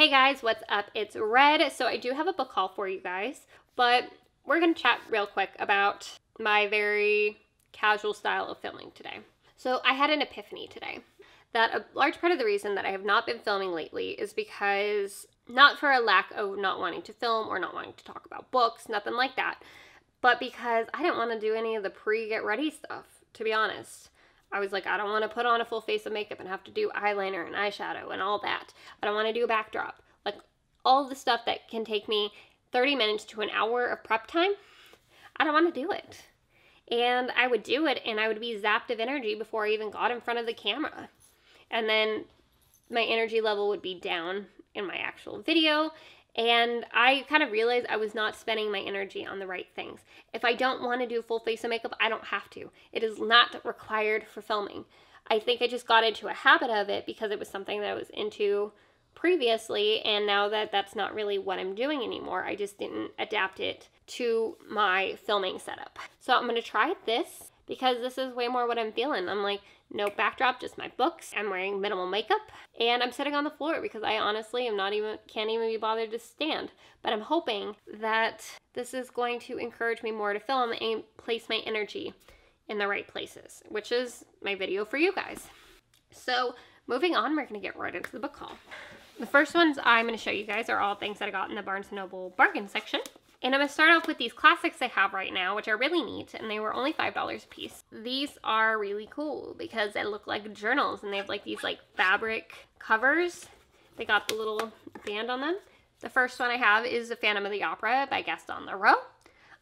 Hey guys, what's up? It's Red. So I do have a book haul for you guys, but we're going to chat real quick about my very casual style of filming today. So I had an epiphany today that a large part of the reason that I have not been filming lately is because, not for a lack of not wanting to film or not wanting to talk about books, nothing like that, but because I didn't want to do any of the pre-get ready stuff, to be honest. I was like, I don't want to put on a full face of makeup and have to do eyeliner and eyeshadow and all that. I don't want to do a backdrop. Like, all the stuff that can take me 30 minutes to an hour of prep time, I don't want to do it. And I would do it and I would be zapped of energy before I even got in front of the camera. And then my energy level would be down in my actual video. And I kind of realized I was not spending my energy on the right things. If I don't want to do a full face of makeup, I don't have to. It is not required for filming. I think I just got into a habit of it because it was something that I was into previously, and now that that's not really what I'm doing anymore, I just didn't adapt it to my filming setup. So I'm going to try this because this is way more what I'm feeling. I'm like, no backdrop, just my books. I'm wearing minimal makeup and I'm sitting on the floor because I honestly can't even be bothered to stand. But I'm hoping that this is going to encourage me more to film and place my energy in the right places, which is my video for you guys. So moving on, we're going to get right into the book haul. The first ones I'm going to show you guys are all things that I got in the Barnes & Noble bargain section. And I'm going to start off with these classics I have right now, which are really neat, and they were only $5 a piece. These are really cool because they look like journals, and they have like these like fabric covers. They got the little band on them. The first one I have is The Phantom of the Opera by Gaston Leroux.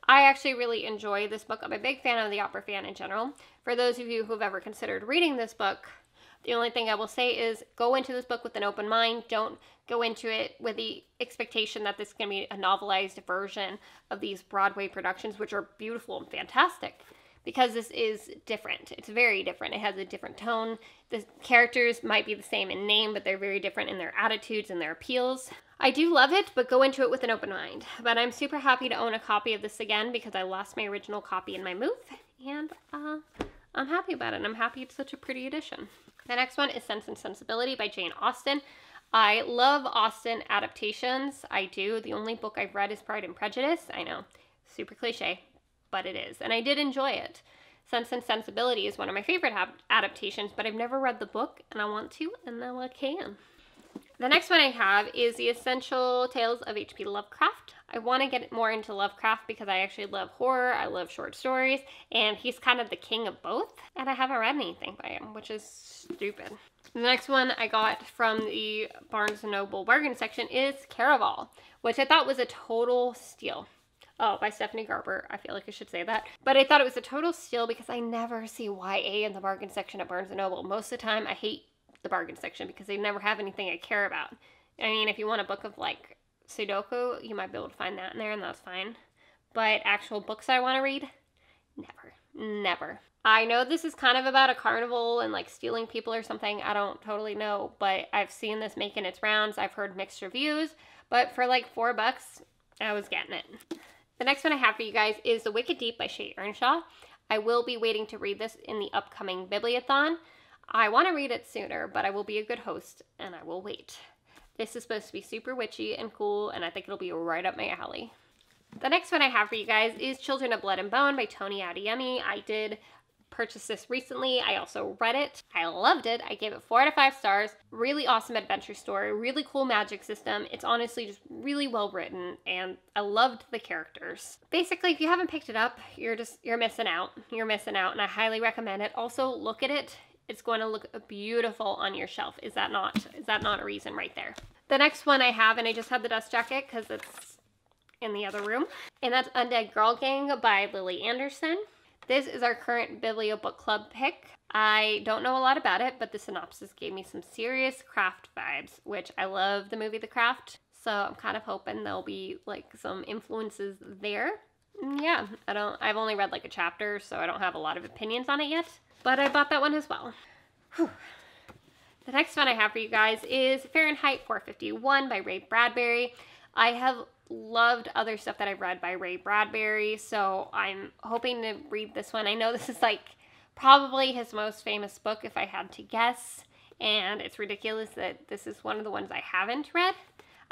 I actually really enjoy this book. I'm a big fan of the opera fan in general. For those of you who have ever considered reading this book, the only thing I will say is go into this book with an open mind. Don't go into it with the expectation that this is going to be a novelized version of these Broadway productions, which are beautiful and fantastic, because this is different. It's very different. It has a different tone. The characters might be the same in name, but they're very different in their attitudes and their appeals. I do love it, but go into it with an open mind. But I'm super happy to own a copy of this again because I lost my original copy in my move, and I'm happy about it. I'm happy it's such a pretty edition. The next one is Sense and Sensibility by Jane Austen. I love Austen adaptations. I do. The only book I've read is Pride and Prejudice. I know, super cliche, but it is. And I did enjoy it. Sense and Sensibility is one of my favorite adaptations, but I've never read the book, and I want to, and now I can. The next one I have is The Essential Tales of H.P. Lovecraft. I want to get more into Lovecraft because I actually love horror, I love short stories, and he's kind of the king of both. And I haven't read anything by him, which is stupid. The next one I got from the Barnes & Noble bargain section is Caraval, which I thought was a total steal. Oh, by Stephanie Garber. I feel like I should say that. But I thought it was a total steal because I never see YA in the bargain section at Barnes & Noble. Most of the time, I hate the bargain section because they never have anything I care about. I mean, if you want a book of like Sudoku, you might be able to find that in there, and that's fine. But actual books I want to read, never. I know this is kind of about a carnival and like stealing people or something. I don't totally know, but I've seen this making its rounds. I've heard mixed reviews, but for like $4, I was getting it. The next one I have for you guys is The Wicked Deep by Shay Earnshaw. I will be waiting to read this in the upcoming Bibliothon. I want to read it sooner, but I will be a good host and I will wait. This is supposed to be super witchy and cool, and I think it'll be right up my alley. The next one I have for you guys is Children of Blood and Bone by Tony Adeyemi. I did purchase this recently. I also read it. I loved it. I gave it 4 out of 5 stars. Really awesome adventure story. Really cool magic system. It's honestly just really well written, and I loved the characters. Basically, if you haven't picked it up, you're missing out. You're missing out, and I highly recommend it. Also, look at it. It's going to look beautiful on your shelf. Is that not a reason right there? The next one I have, and I just had the dust jacket because it's in the other room, and that's Undead Girl Gang by Lily Anderson. This is our current Biblio Book Club pick. I don't know a lot about it, but the synopsis gave me some serious Craft vibes, which I love the movie The Craft, so I'm kind of hoping there'll be like some influences there. Yeah, I've only read like a chapter, so I don't have a lot of opinions on it yet, but I bought that one as well. Whew. The next one I have for you guys is Fahrenheit 451 by Ray Bradbury. I have loved other stuff that I've read by Ray Bradbury, so I'm hoping to read this one. I know this is like probably his most famous book if I had to guess, and it's ridiculous that this is one of the ones I haven't read.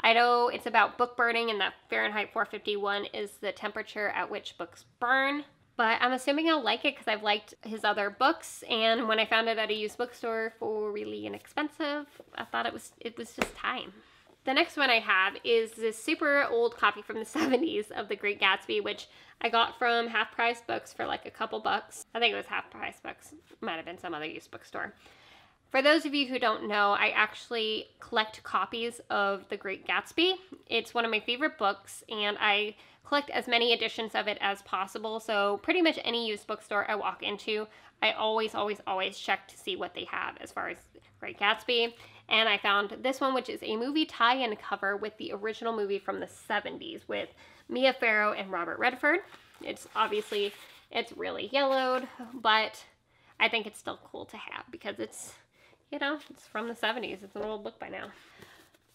I know it's about book burning and that Fahrenheit 451 is the temperature at which books burn. But I'm assuming I'll like it because I've liked his other books, and when I found it at a used bookstore for really inexpensive, I thought it was just time. The next one I have is this super old copy from the 70s of The Great Gatsby, which I got from Half Price Books for like a couple bucks. I think it was Half Price Books. Might have been some other used bookstore. For those of you who don't know, I actually collect copies of The Great Gatsby. It's one of my favorite books, and I collect as many editions of it as possible. So pretty much any used bookstore I walk into, I always check to see what they have as far as Great Gatsby. And I found this one, which is a movie tie-in cover with the original movie from the 70s with Mia Farrow and Robert Redford. It's really yellowed, but I think it's still cool to have because it's, you know, it's from the 70s. It's an old book by now.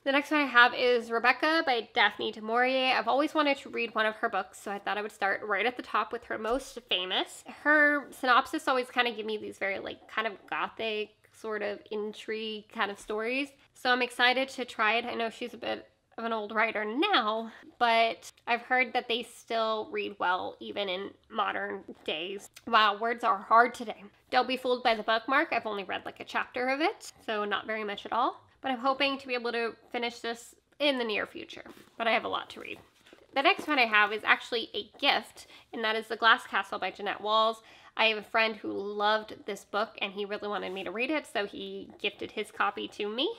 The next one I have is Rebecca by Daphne du Maurier. I've always wanted to read one of her books, so I thought I would start right at the top with her most famous. Her synopsis always kind of give me these very like kind of gothic sort of intrigue kind of stories. So I'm excited to try it. I know she's a bit of an old writer now, but I've heard that they still read well even in modern days. Wow, words are hard today. Don't be fooled by the bookmark. I've only read like a chapter of it, so not very much at all. But I'm hoping to be able to finish this in the near future. But I have a lot to read. The next one I have is actually a gift, and that is The Glass Castle by Jeanette Walls. I have a friend who loved this book, and he really wanted me to read it, so he gifted his copy to me.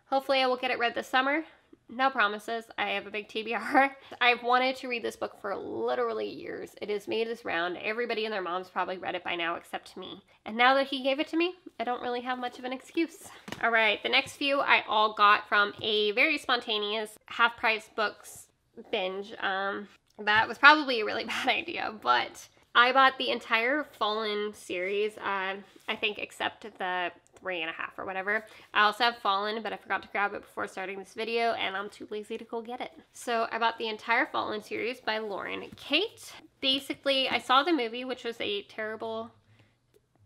Hopefully I will get it read this summer. No promises. I have a big TBR. I've wanted to read this book for literally years. It has made its round. Everybody and their mom's probably read it by now except me. And now that he gave it to me, I don't really have much of an excuse. All right, the next few I all got from a very spontaneous Half Price Books binge. That was probably a really bad idea, but I bought the entire Fallen series, I think except the 3.5 or whatever. I also have Fallen, but I forgot to grab it before starting this video, and I'm too lazy to go get it. So I bought the entire Fallen series by Lauren Kate. Basically, I saw the movie, which was a terrible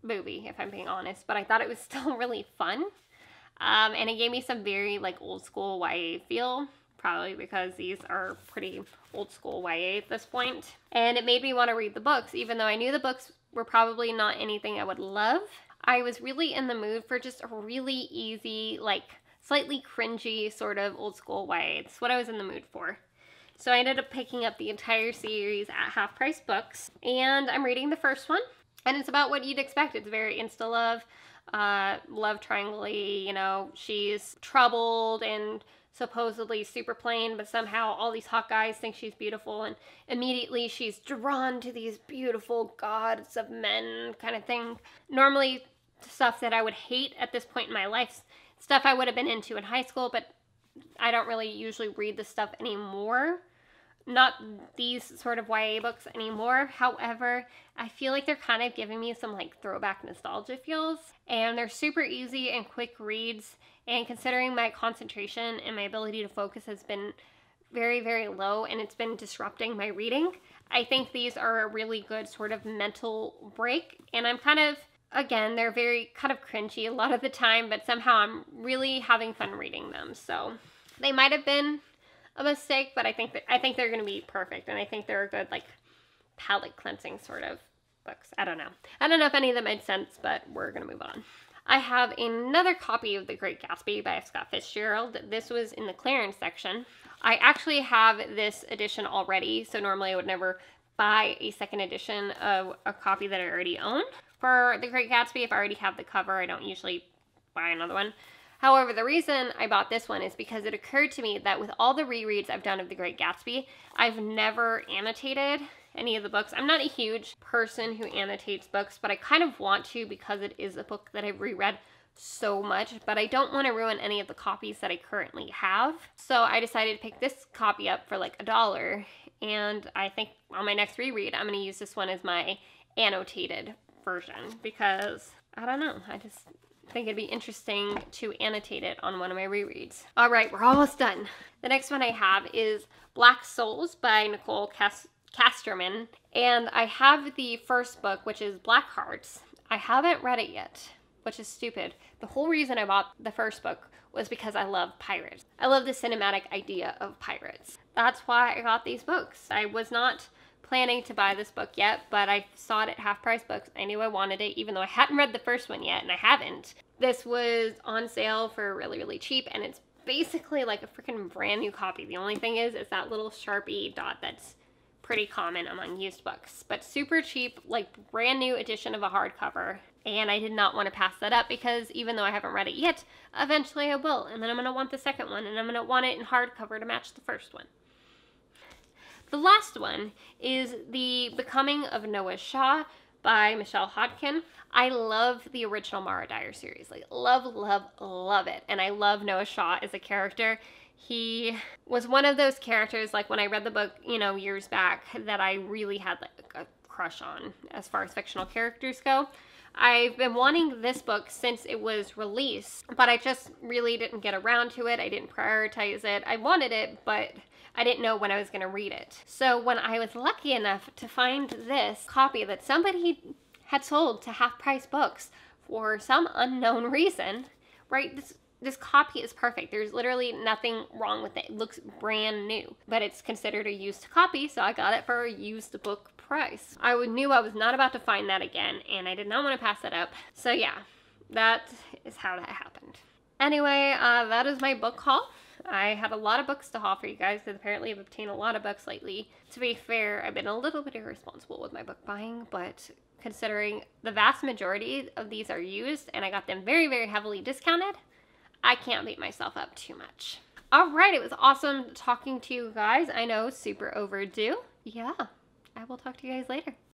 movie, if I'm being honest, but I thought it was still really fun. And it gave me some very like old school YA feel, probably because these are pretty old school YA at this point. And it made me want to read the books, even though I knew the books were probably not anything I would love. I was really in the mood for just a really easy, like slightly cringy sort of old school YA. That's what I was in the mood for. So I ended up picking up the entire series at Half Price Books, and I'm reading the first one, and it's about what you'd expect. It's very insta-love, love triangle-y, you know, she's troubled and supposedly super plain, but somehow all these hot guys think she's beautiful, and immediately she's drawn to these beautiful gods of men kind of thing. Normally stuff that I would hate at this point in my life, stuff I would have been into in high school, but I don't really usually read this stuff anymore. Not these sort of YA books anymore. However, I feel like they're kind of giving me some like throwback nostalgia feels, and they're super easy and quick reads. And considering my concentration and my ability to focus has been very, very low, and it's been disrupting my reading, I think these are a really good sort of mental break. And I'm kind of, again, they're very kind of cringy a lot of the time, but somehow I'm really having fun reading them. So they might have been a mistake, but I think they're going to be perfect, and I think they're a good like palate cleansing sort of books. I don't know if any of them made sense, but we're going to move on. I have another copy of The Great Gatsby by Scott Fitzgerald. This was in the clearance section. I actually have this edition already, so normally I would never buy a second edition of a copy that I already own. For The Great Gatsby, if I already have the cover, I don't usually buy another one. However, the reason I bought this one is because it occurred to me that with all the rereads I've done of The Great Gatsby, I've never annotated any of the books. I'm not a huge person who annotates books, but I kind of want to because it is a book that I've reread so much, but I don't want to ruin any of the copies that I currently have. So I decided to pick this copy up for like $1, and I think on my next reread, I'm going to use this one as my annotated version because, I don't know, I just think it'd be interesting to annotate it on one of my rereads. All right, we're almost done. The next one I have is Black Souls by Nicole Casterman, and I have the first book, which is Black Hearts. I haven't read it yet, which is stupid. The whole reason I bought the first book was because I love pirates. I love the cinematic idea of pirates. That's why I got these books. I was not planning to buy this book yet, but I saw it at Half Price Books. I knew I wanted it, even though I hadn't read the first one yet, and I haven't. This was on sale for really, really cheap, and it's basically like a freaking brand new copy. The only thing is that little Sharpie dot that's pretty common among used books, but super cheap, like brand new edition of a hardcover. And I did not want to pass that up because even though I haven't read it yet, eventually I will. And then I'm going to want the second one, and I'm going to want it in hardcover to match the first one. The last one is The Becoming of Noah Shaw by Michelle Hodkin. I love the original Mara Dyer series. Like, love, love, love it. And I love Noah Shaw as a character. He was one of those characters, like when I read the book, you know, years back, that I really had like a crush on as far as fictional characters go. I've been wanting this book since it was released, but I just really didn't get around to it. I didn't prioritize it. I wanted it, but I didn't know when I was going to read it. So when I was lucky enough to find this copy that somebody had sold to Half Price Books for some unknown reason, right? This copy is perfect. There's literally nothing wrong with it. It looks brand new, but it's considered a used copy, so I got it for a used book price. I knew I was not about to find that again, and I did not want to pass that up. So yeah, that is how that happened. Anyway, that is my book haul. I had a lot of books to haul for you guys because apparently I've obtained a lot of books lately. To be fair, I've been a little bit irresponsible with my book buying, but considering the vast majority of these are used and I got them very, very heavily discounted, I can't beat myself up too much. All right, it was awesome talking to you guys. I know, super overdue. Yeah, I will talk to you guys later.